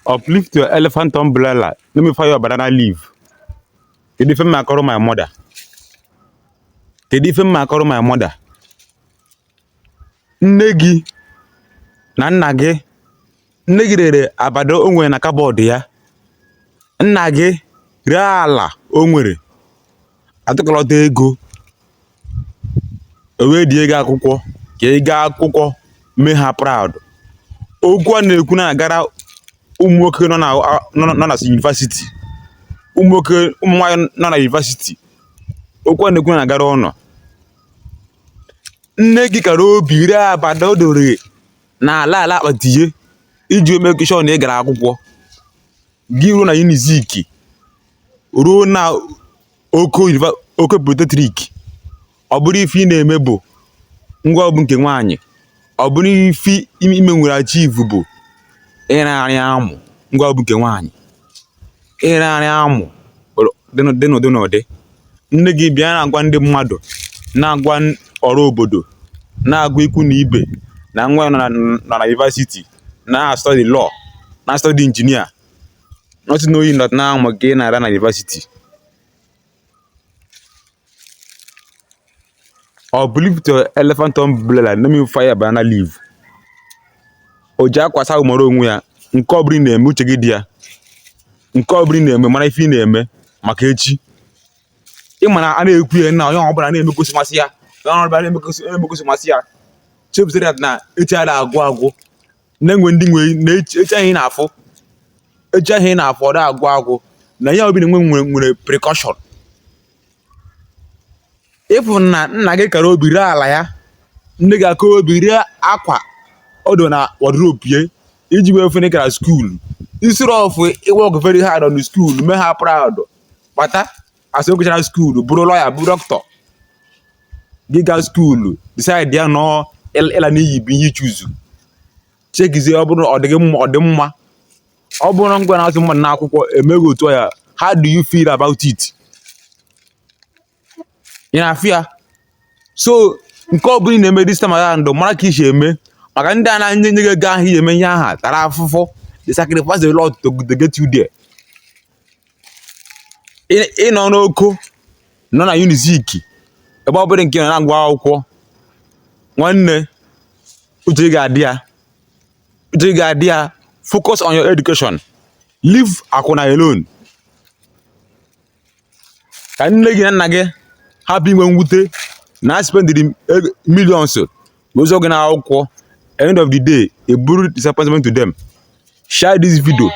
Uplift your elephant umbrella. Let me fire your banana leaf. Kedu ife m akọrọ my mother? Kedu ife m akọrọ my mother? Nne gị na nna gị, nne gị rere abada o nwere na kabọọdụ ya. Nna gị ree ala o nwere atụkọlọta ego. O wee die ego akwụkwọ ka ị gaa akwụkwọ mee ha proud. Okwu a na-ekwu na-agara ụmụ nwoke nọ na university. Ụmụ nwoke ụmụ nwaanyị nọ na university. Okwu a na-ekwu na-agara ụnọ. Nne gị kara obi ree abada o dore na ala akpatinye iji make sure na ị gara akwụkwọ. Gị ruo na Unizik ruo na Oko Polytechnic. Ọ bụrụ ife ị na-eme bụ ngwa ọbụ nke nwaanyị. Ọ bụrụ ife ime nwere achieve bụ ịrarị amụ ngwa ọbụ nke nwaanyị. Ịrarị amụ dị n'ụdị. Nne gị bịa na-agwa ndị mmadụ, na-agwa ọrụ obodo, na-agwa ikwu na ibe na nwa nọ na university na-study law, na-study engineer. Nothing knowing that now I'm again at na university. Uplift your elephant umbrella. Let me fire banana leaf. Oja kwasa umoro onwe ya. Nke ọ bụrụ na-eme uche gị dị ya. Nke ọ bụrụ na-eme mara ife na-eme maka echi. Ị mana a na-ekwu ya na onye ọbụla na-eme gosi masị ya. Onye ọbụla na-eme gosi masị ya. Chepụtara na echi ada agwụ. Na-enwe ndị na-echi anyị na-afụ. Echi ahụ ị na-afọ ọ agwụ na ya obi nwere precaution. Ịfụ na nna gị kara obi ree ala ya, nne gị aka obi ree akwa ọdụ na wardrobe ye iji wee fene kara school. Instead of work very hard on the school, mee ha proud. Kpata as o gachara school bụrụ lawyer, bụrụ doctor. Gị gaa school decide ya nọ ịla n'iyi bụ ihe ichuzu. Chekizie ọ bụrụ ọ dị mma. Ọ bụrụ ngwa na-azụ mmadụ n'akwụkwọ emego otu ya, how do you feel about it? Ị na-afụ ya? So nke ọ bụla ị na-eme this time around mara ka isi eme maka ndị a na-nye gị ego ahụ eme ihe aha tara afụfụ. They sacrifice a lot to get you there. Ị nọ n'oko nọ na Unizik ebe ọ bụrụ nke nọ na-agụ akwụkwọ nwanne uche ga-adị ya. Focus on your education. Leave akwụna alone. Ka nne gị na nna gị hapụ inwe mwute na spend millions n'ụzọ gị na akwụkwọ. End of the day, a buru disappointment to them. Share this video.